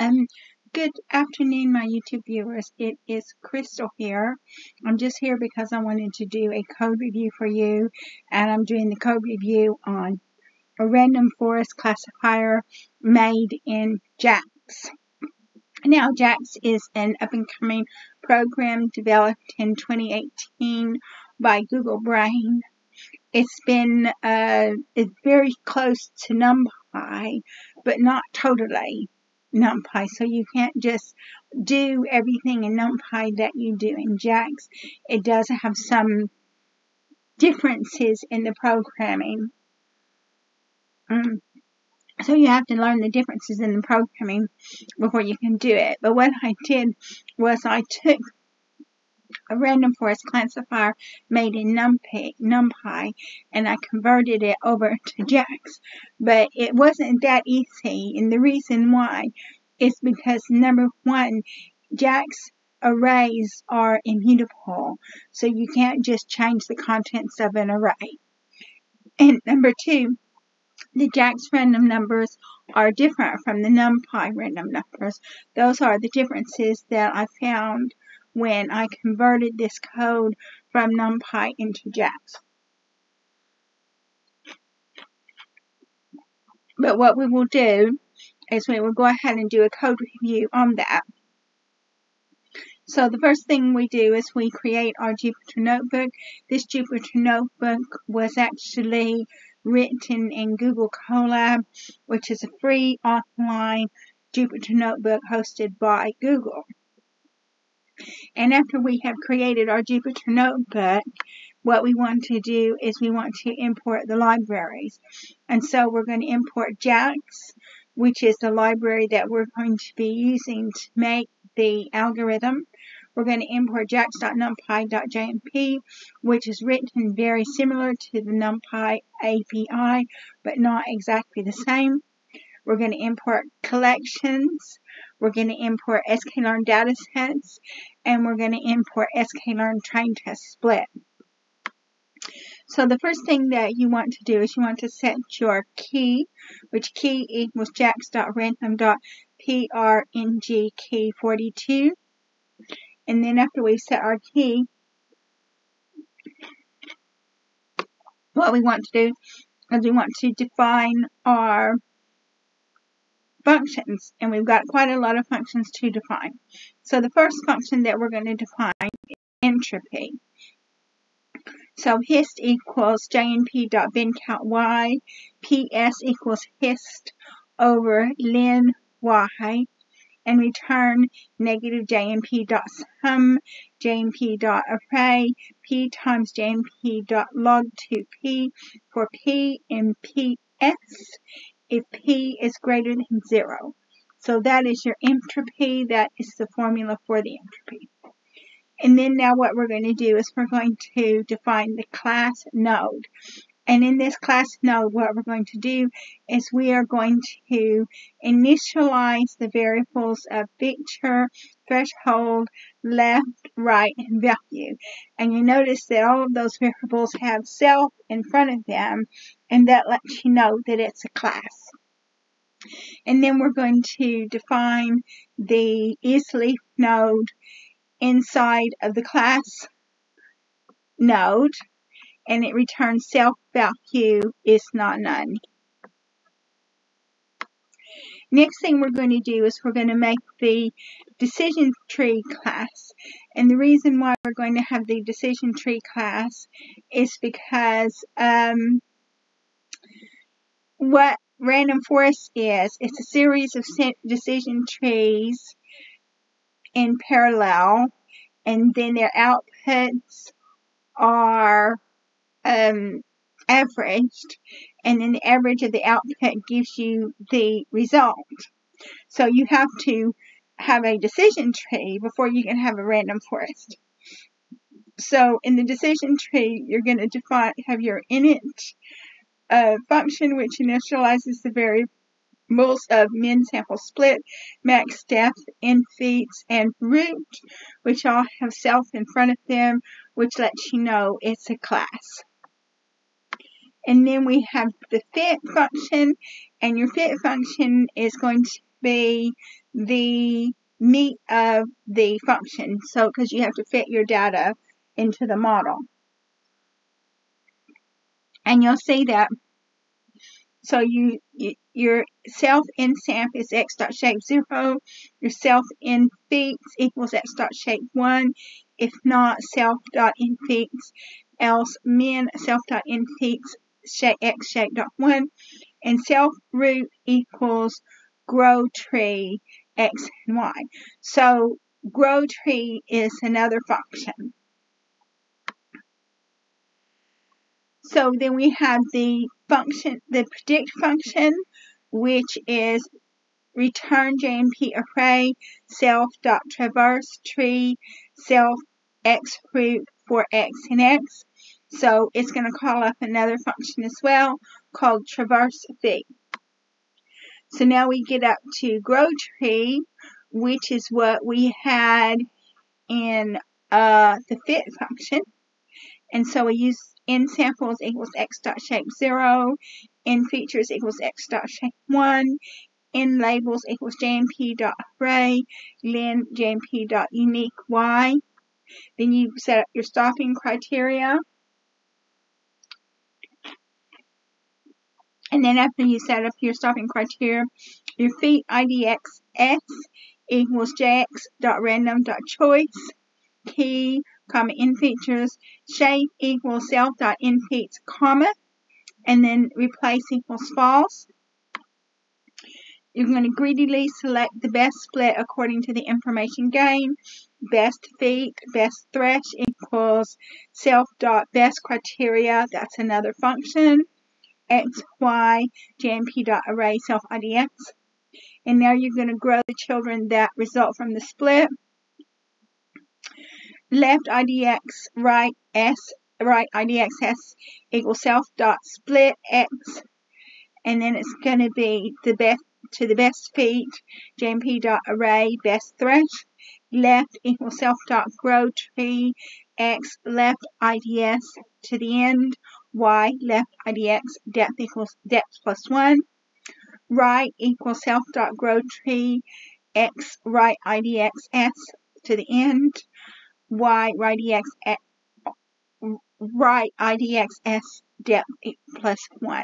Um, Good afternoon, my YouTube viewers. It is Crystal here. I'm just here because I wanted to do a code review for you, and I'm doing the code review on a random forest classifier made in JAX. Now, JAX is an up-and-coming program developed in 2018 by Google Brain. It's very close to NumPy, but not totally NumPy, so you can't just do everything in NumPy that you do in JAX. It does have some differences in the programming. So you have to learn the differences in the programming before you can do it. But what I did was I took a random forest classifier made in NumPy, and I converted it over to JAX. But it wasn't that easy, and the reason why is because, number one, JAX arrays are immutable, so you can't just change the contents of an array. And number two, the JAX random numbers are different from the NumPy random numbers. Those are the differences that I found when I converted this code from NumPy into JAX. But what we will do is we will go ahead and do a code review on that. So the first thing we do is we create our Jupyter Notebook. This Jupyter Notebook was actually written in Google Colab, which is a free offline Jupyter Notebook hosted by Google. And after we have created our Jupyter Notebook, what we want to do is we want to import the libraries. And so we're going to import JAX, which is the library that we're going to be using to make the algorithm. We're going to import jax.numpy.jmp, which is written very similar to the NumPy API, but not exactly the same. We're going to import collections. We're going to import sklearn datasets, and we're going to import sklearn train test split. So the first thing that you want to do is you want to set your key, which key equals jax.random.prng key 42. And then after we set our key, what we want to do is we want to define our functions, and we've got quite a lot of functions to define. So the first function that we're going to define is entropy. So hist equals jnp.binCountY, ps equals hist over len y, and return negative jnp.sum, jnp.array, p times jnp.log2p for p in ps if p is greater than 0. So that is your entropy. That is the formula for the entropy. And then now what we're going to do is we're going to define the class node. And in this class node, what we're going to do is we are going to initialize the variables of picture, threshold, left, right, and value. And you notice that all of those variables have self in front of them, and that lets you know that it's a class. And then we're going to define the isLeaf node inside of the class node, and it returns self value is not none. Next thing we're going to do is we're going to make the decision tree class. And the reason why we're going to have the decision tree class is because what random forest is, it's a series of decision trees in parallel, and then their outputs are averaged, and then the average of the output gives you the result. So you have to have a decision tree before you can have a random forest. So in the decision tree, you're going to have your init function, which initializes the variables of min, sample, split, max, depth, infeeds, and root, which all have self in front of them, which lets you know it's a class. And then we have the fit function, and your fit function is going to be the meat of the function. So, because you have to fit your data into the model. And you'll see that. So your self in samp is x dot shape 0. Your self in feats equals x dot shape 1. If not, self dot in feats, else min self dot in feats x shape dot 1. And self root equals grow tree x and y. So grow tree is another function. So then we have the function, the predict function, which is return JMP array self dot traverse tree self x root for x and x. So it's going to call up another function as well called traverse fee. So now we get up to grow tree, which is what we had in the fit function. And so we use in samples equals x dot shape 0, in features equals x dot shape 1, in labels equals JMP dot array, len JMP dot unique y. Then you set up your stopping criteria. And then after you set up your stopping criteria, your feat IDX S equals JX dot random dot choice, key, comma, in features, shape equals self dot in feats, comma, and then replace equals false. You're going to greedily select the best split according to the information gain. Best feat, best thresh equals self dot best criteria. That's another function. X, Y, JMP dot array self IDX. And now you're going to grow the children that result from the split. Left IDX, right S, right IDX S equals self dot split X. And then it's going to be the best to the best feat, JMP dot array best thresh. Left equals self dot grow tree X left IDS to the end. Y left IDX depth equals depth plus 1. Right equals self dot grow tree X right IDX S to the end. Y right IDX S depth plus 1.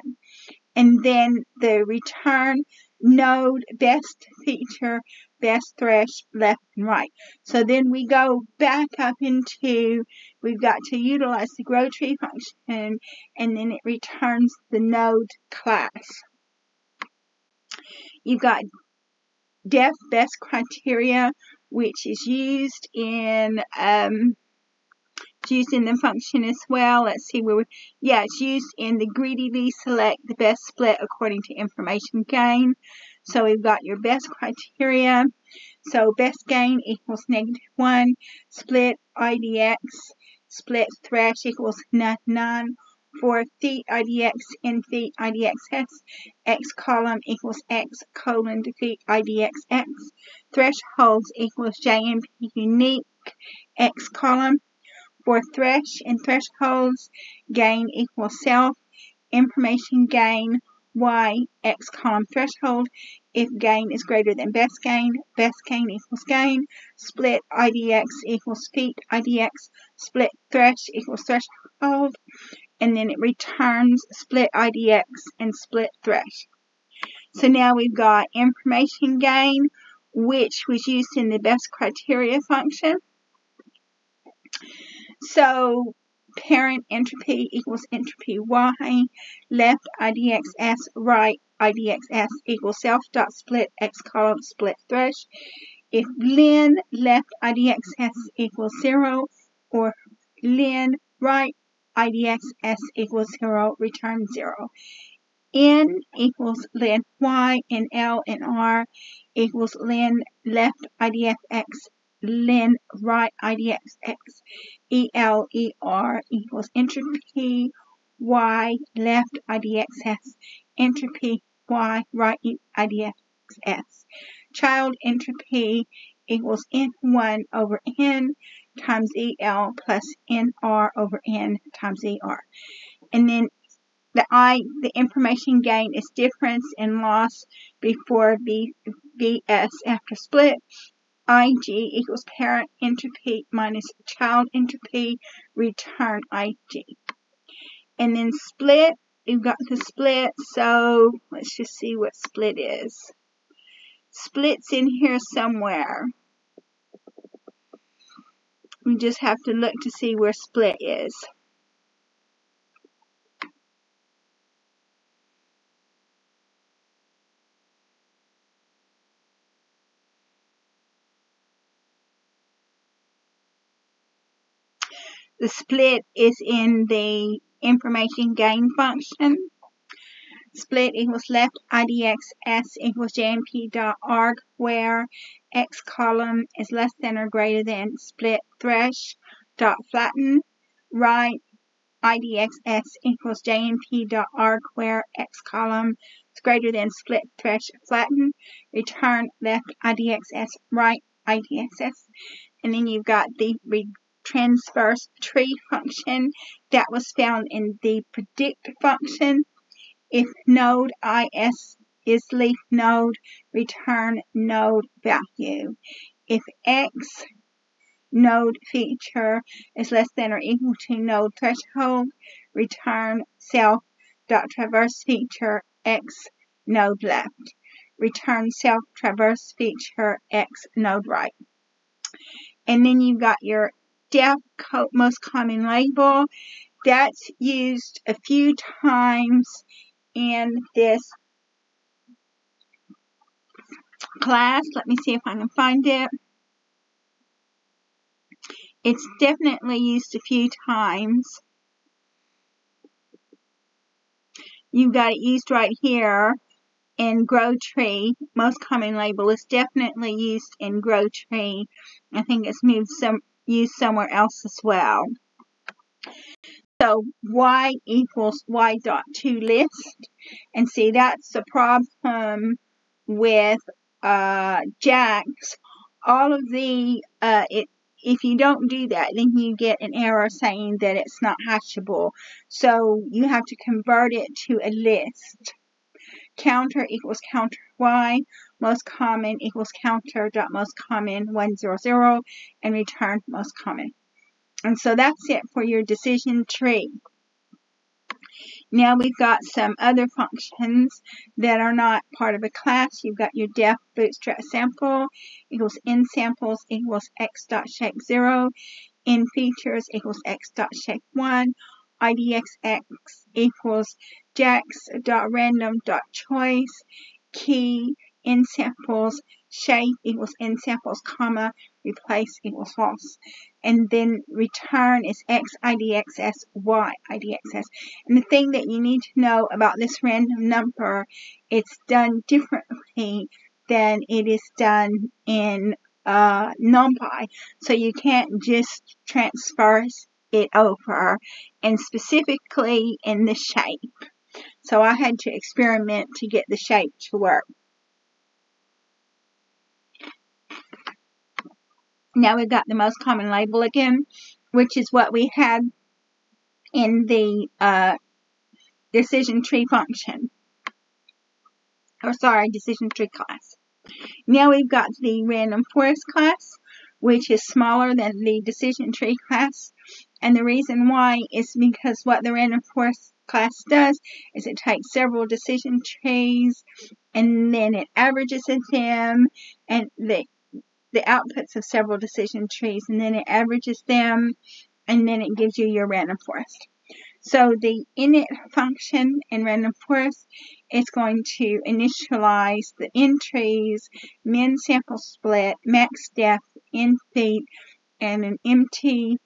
And then the return node best feature best thresh left and right. So then we go back up into, we've got to utilize the grow tree function, and then it returns the node class. You've got def best criteria, which is used in the function as well. Let's see where it's used in the greedily select the best split according to information gain. So we've got your best criteria. So best gain equals -1, split IDX, split thresh equals none. For feat IDX in feat IDXS, X column equals X colon defeat IDXX. Thresholds equals JMP unique X column. For thresh and thresholds, gain equals self, information gain, Y, X column threshold. If gain is greater than best gain equals gain. Split IDX equals feat IDX. Split thresh equals threshold. And then it returns split IDX and split thresh. So now we've got information gain, which was used in the best criteria function. So parent entropy equals entropy Y, left IDXS, right IDXS equals self dot split X column split thresh. If len left IDXS equals 0 or len right IDXS equals 0, return 0. N equals len Y and L and R equals len left IDXX, len right IDXX. EL, ER equals entropy Y left IDXS, entropy Y right IDXS. Child entropy equals N1 over N times EL plus NR over N times ER. And then the information gain is difference in loss before BS after split. IG equals parent enter P minus child enter P, return IG. And then split, you've got the split, so let's just see what split is. Split's in here somewhere. We just have to look to see where split is. The split is in the information gain function. Split equals left IDX S equals JNP.arg, where X column is less than or greater than split thresh dot flatten. Right IDX S equals JNP.arg, where X column is greater than split thresh flatten. Return left IDX S, right IDX S. And then you've got the transverse tree function that was found in the predict function. If node IS is leaf node, return node value. If X node feature is less than or equal to node threshold, return self.traverse feature X node left. Return self-traverse feature X node right. And then you've got your def most common label. That's used a few times in this class. Let me see if I can find it. It's definitely used a few times. You've got it used right here in grow tree. Most common label is definitely used in grow tree. I think it's used somewhere else as well. So y equals y dot to list. And see, that's the problem with JAX. All of the, if you don't do that, then you get an error saying that it's not hashable. So you have to convert it to a list. Counter equals counter y. Most common equals counter dot most common 100 and return most common. And so that's it for your decision tree. Now we've got some other functions that are not part of a class. You've got your def bootstrap sample equals in samples equals x dot shake 0, in features equals x dot shake 1, idxx equals jax dot random dot choice, key in samples shape equals in samples comma replace equals false, and then return is x idxs y idxs. And the thing that you need to know about this random number, it's done differently than it is done in NumPy, so you can't just transfer it over, and specifically in the shape. So I had to experiment to get the shape to work. Now we've got the most common label again, which is what we had in the decision tree function. Or sorry, decision tree class. Now we've got the random forest class, which is smaller than the decision tree class. And the reason why is because what the random forest class does is it takes several decision trees and then it averages them, and the outputs of several decision trees, and then it averages them, and then it gives you your random forest. So the init function in random forest is going to initialize the entries, min sample split, max depth, in feet, and an empty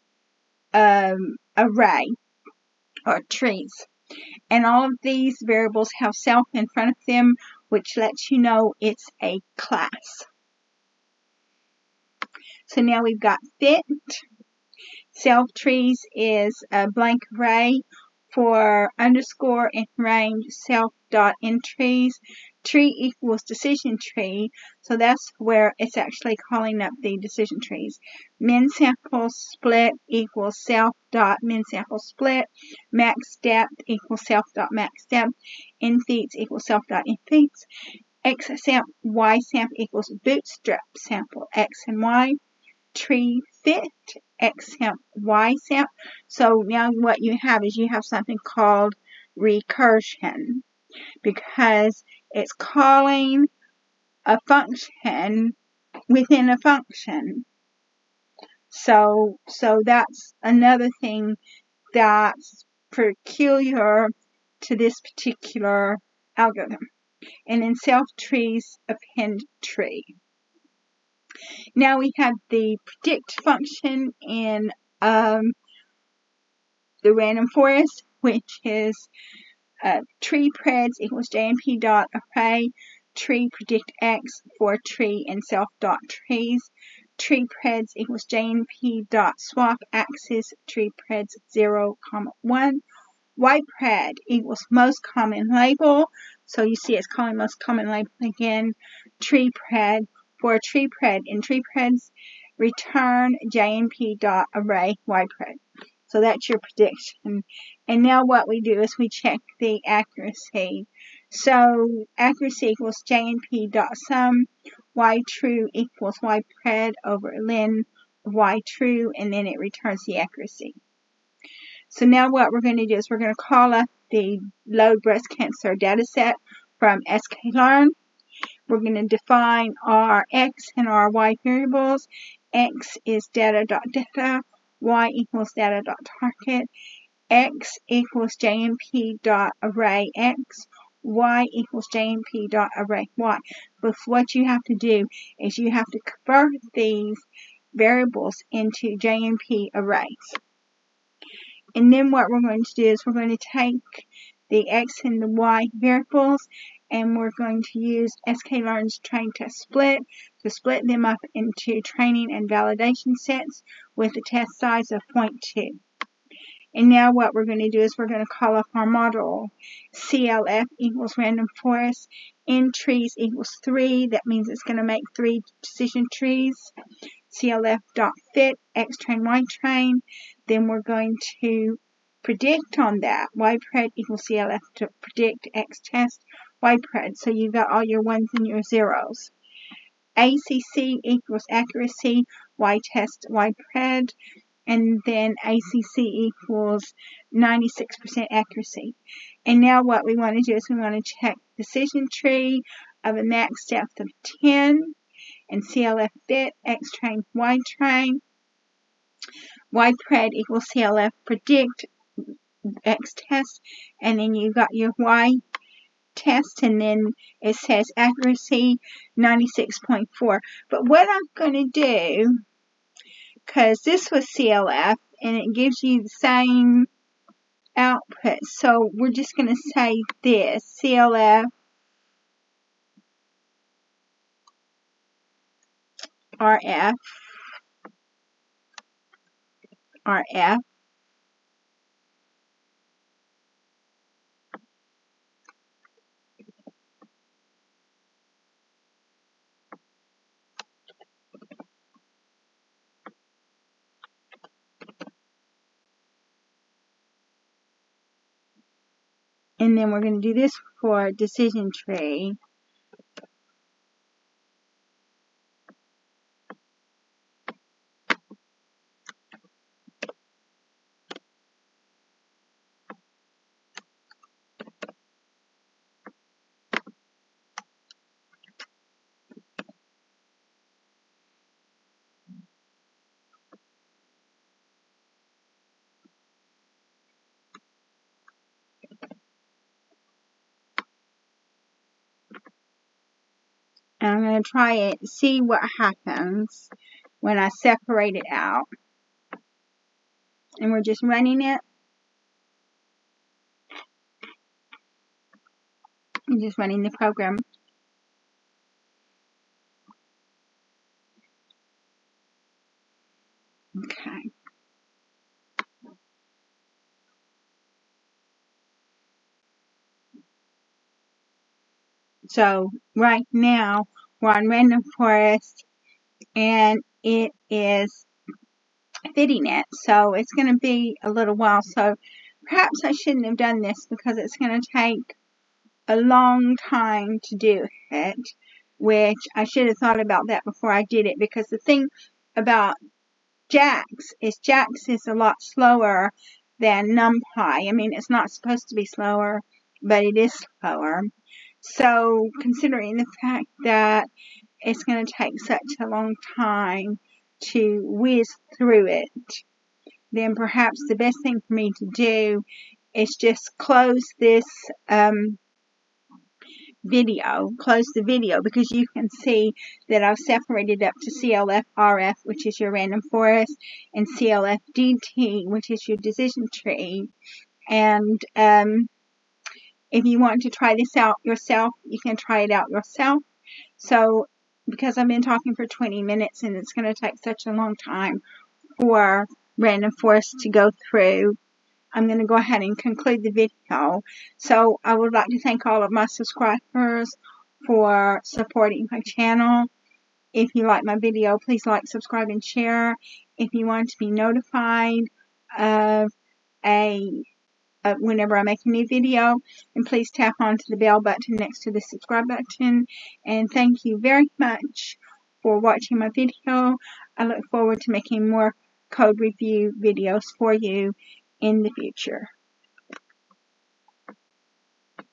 array or trees. And all of these variables have self in front of them, which lets you know it's a class. So now we've got fit. Self trees is a blank array for underscore and range self dot entries. Tree equals decision tree, so that's where it's actually calling up the decision trees. Min sample split equals self dot min sample split. Max depth equals self dot max depth. Infeeds equals self dot infeeds. X sample Y sample equals bootstrap sample X and Y. Tree fit X sample Y sample. So now what you have is you have something called recursion, because it's calling a function within a function. So that's another thing that's peculiar to this particular algorithm. And then self trees append tree. Now we have the predict function in the random forest, which is tree preds equals jnp dot array tree predict x for tree and self dot trees. Tree preds equals jnp dot swap axis tree preds 0, 1. Y pred equals most common label. So you see it's calling most common label again. Tree pred for tree pred. In tree preds, return jnp dot array y pred. So that's your prediction. And now what we do is we check the accuracy. So accuracy equals jnp dot sum y true equals y pred over len y true, and then it returns the accuracy. So now what we're going to do is we're going to call up the load breast cancer data set from sklearn. We're going to define our x and our y variables. X is data.data, y equals data.target, x equals jnp.array x, y equals jnp.array y. But what you have to do is you have to convert these variables into jnp arrays. And then what we're going to do is we're going to take the x and the y variables, and we're going to use sklearn's train test split to split them up into training and validation sets with a test size of 0.2. And now what we're going to do is we're going to call up our model. CLF equals random forest. N trees equals 3. That means it's going to make 3 decision trees. CLF.fit x train y train. Then we're going to predict on that. Y pred equals CLF to predict x test y pred. So you've got all your ones and your zeros. ACC equals accuracy y test y pred. And then ACC equals 96% accuracy. And now what we want to do is we want to check decision tree of a max depth of 10. And CLF bit x train y train. Y pred equals CLF predict x test, and then you've got your y test, and then it says accuracy 96.4. But what I'm going to do, because this was CLF and it gives you the same output, so we're just going to say this CLF RF RF and then we're going to do this for decision tree. And I'm going to try it, see what happens when I separate it out. And we're just running it. I'm just running the program. Okay. So right now we're on random forest and it is fitting it. So it's going to be a little while. So perhaps I shouldn't have done this because it's going to take a long time to do it, which I should have thought about that before I did it, because the thing about Jax is a lot slower than NumPy. I mean, it's not supposed to be slower, but it is slower. So considering the fact that it's going to take such a long time to whiz through it, then perhaps the best thing for me to do is just close this close the video, because you can see that I've separated up to CLF RF, which is your random forest, and CLF DT, which is your decision tree. And if you want to try this out yourself, you can try it out yourself. So because I've been talking for 20 minutes and it's going to take such a long time for random forest to go through, I'm going to go ahead and conclude the video. So I would like to thank all of my subscribers for supporting my channel. If you like my video, please like, subscribe, and share. If you want to be notified of whenever I make a new video, and please tap onto the bell button next to the subscribe button. And thank you very much for watching my video. I look forward to making more code review videos for you in the future.